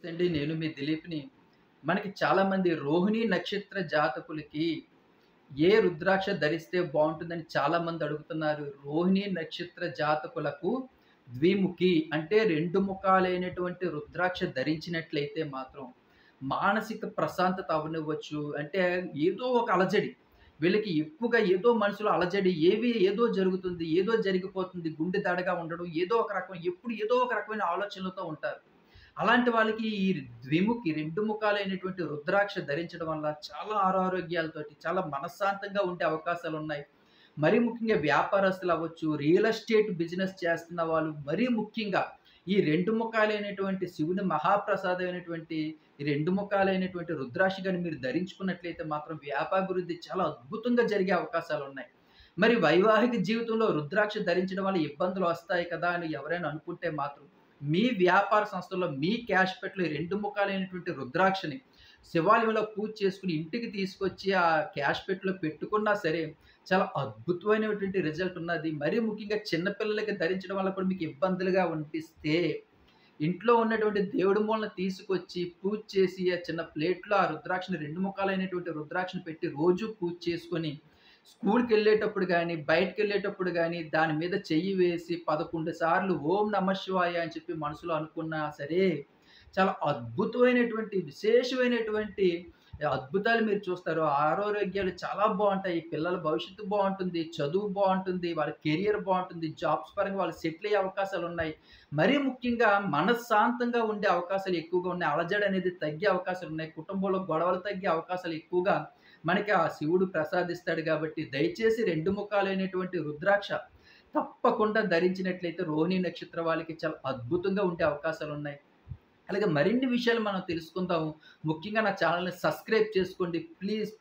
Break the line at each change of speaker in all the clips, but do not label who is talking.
అండి. నేను మీ దిలీప్‌ని. మనకి చాలామంది రోహిణి నక్షత్ర జాతకులకి ఏ రుద్రాక్ష ధరిస్తే బావుంటుందని చాలామంది అడుగుతున్నారు. రోహిణి నక్షత్ర జాతకులకు ద్విముఖి అంటే 2 ముఖాలైనటువంటి రుద్రాక్ష ధరించినట్లయితే మాత్రం మానసిక ప్రశాంతత అవ్వనివ్వచ్చు. అంటే ఏదో ఒక అలజడి. వీళ్ళకి ఎక్కువగా ఏదో మనసులో అలజడి ఏదో జరుగుతుంది. ఏదో జరిగిపోతుంది. గుండె దడగా ఉండడం. ఏదో ఒక రకం ఎప్పుడు ఏదో ఒక రకమైన ఆలోచనలతో ఉంటారు. అలాంటి వాళ్ళకి ఈ ద్విముఖి 2 ముఖాలైనటువంటి రుద్రాక్ష ధరించడం వల్ల చాలా ఆరోగ్యాలతోటి చాలా మనశ్శాంతంగా ఉండే అవకాశాలున్నాయి. మరీ ముఖ్యంగా వ్యాపారస్తులు అవ్వచ్చు, రియల్ ఎస్టేట్ బిజినెస్ చేస్తున్న వాళ్ళు మరీ ముఖ్యంగా ఈ 2 ముఖాలైనటువంటి శివుని మహాప్రసాదమైనటువంటి ఈ 2 ముఖాలైనటువంటి రుద్రాక్ష గాని మీరు ధరించుకున్నట్లయితే మాత్రం వ్యాపారాభివృద్ధి చాలా అద్భుతంగా జరిగే అవకాశాలున్నాయి. మరి వైవాహిక జీవితంలో రుద్రాక్ష ధరించడం వల్ల ఇబ్బందులు వస్తాయి కదా అని ఎవరైనా అనుకుంటే మాత్రం మీ వ్యాపార సంస్థలో మీ క్యాష్ పెట్‌లో ఈ 2 ముఖాలైనటువంటి రుద్రాక్షని శివాలయంలో పూజ చేసుకొని ఇంటికి తీసుకొచ్చి ఆ క్యాష్ పెట్‌లో పెట్టుకున్నా సరే, చాలా అద్భుతమైనటువంటి రిజల్ట్ ఉన్నది. మరీ ముఖ్యంగా చిన్న పిల్లలకి ధరించడం వల్ల కూడా మీకు ఇబ్బందులుగా అనిపిస్తే, ఇంట్లో ఉన్నటువంటి దేవుడి మూలను తీసుకొచ్చి పూజ చేసి ఆ చిన్న ప్లేట్‌లో ఆ రుద్రాక్షని 2 ముఖాలైనటువంటి రుద్రాక్షని పెట్టి రోజు పూజ చేసుకొని స్కూలుకెళ్ళేటప్పుడు గాని, బయటికెళ్ళేటప్పుడు గాని, దాని మీద చెయ్యి వేసి 11 సార్లు ఓం నమః శివాయ అని చెప్పి మనసులో అనుకున్నా సరే, చాలా అద్భుతమైనటువంటి, విశేషమైనటువంటి అద్భుతాలు మీరు చూస్తారు. ఆరోగ్యాలు చాలా బావుంటాయి. పిల్లల భవిష్యత్తు బావుంటుంది. చదువు బావుంటుంది. వాళ్ళ కెరియర్ బావుంటుంది. జాబ్స్ పరంగా వాళ్ళు సెటిల్ అయ్యే అవకాశాలున్నాయి. మరీ ముఖ్యంగా మనశ్శాంతంగా ఉండే అవకాశాలు ఎక్కువగా ఉన్నాయి. అలజడి అనేది తగ్గే అవకాశాలున్నాయి. కుటుంబంలో గొడవలు తగ్గే అవకాశాలు ఎక్కువగా మనకి ఆ శివుడు ప్రసాదిస్తాడు గాబట్టి, దయచేసి 2 ముఖాలైనటువంటి రుద్రాక్ష తప్పకుండా ధరించినట్లయితే రోహిణి నక్షత్ర వాళ్ళకి చాలా అద్భుతంగా ఉండే అవకాశాలున్నాయి. అలాగే మరిన్ని విషయాలు మనం తెలుసుకుందాము. ముఖ్యంగా నా ఛానెల్‌ని సబ్స్క్రైబ్ చేసుకోండి.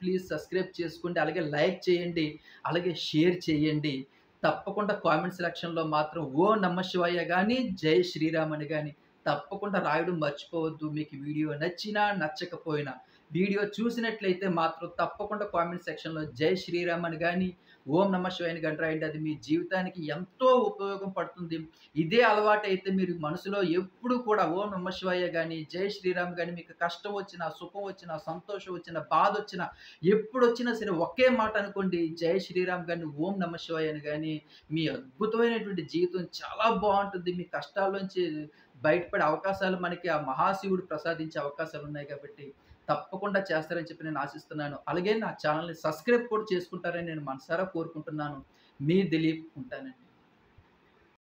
ప్లీజ్ సబ్స్క్రైబ్ చేసుకోండి. అలాగే లైక్ చేయండి. అలాగే షేర్ చేయండి. తప్పకుండా కామెంట్ సెక్షన్‌లో మాత్రం ఓం నమః శివాయ గాని, జై శ్రీరామ్ అని గాని తప్పకుండా రాయడం మర్చిపోవద్దు. మీకు వీడియో నచ్చినా, నచ్చకపోయినా. వీడియో చూసినట్లయితే మాత్రం తప్పకుండా కామెంట్ సెక్షన్‌లో జై శ్రీరామ్ అని గాని, ఓం నమః శివాయ అని గాని రాయండి. అది మీ జీవితానికి ఎంతో ఉపయోగం పడుతుంది. ఇదే అలవాటైతే మీరు మనసులో ఎప్పుడు కూడా ఓం నమః శివాయ గాని, జై శ్రీరామ్ గాని మీకు కష్టం వచ్చినా, సుఖం వచ్చినా, సంతోషం వచ్చినా, బాధొచ్చినా, ఎప్పుడొచ్చినా సరే ఒకే మాట అనుకోండి. జై శ్రీరామ్ గాని, ఓం నమః శివాయ అని గాని మీ అద్భుతమైనటువంటి జీవితం చాలా బావుంటుంది. మీ కష్టాల్లోంచి బయటపడే అవకాశాలు మనకి ఆ మహాశివుడు ప్రసాదించే అవకాశాలున్నాయి కాబట్టి తప్పకుండా చేస్తారని చెప్పి నేను ఆశిస్తున్నాను. అలాగే నా ఛానెల్‌ని సబ్స్క్రైబ్ కూడా చేసుకుంటారని నేను మనసారా కోరుకుంటున్నాను. మీ దిలీప్ ఉంటానండి.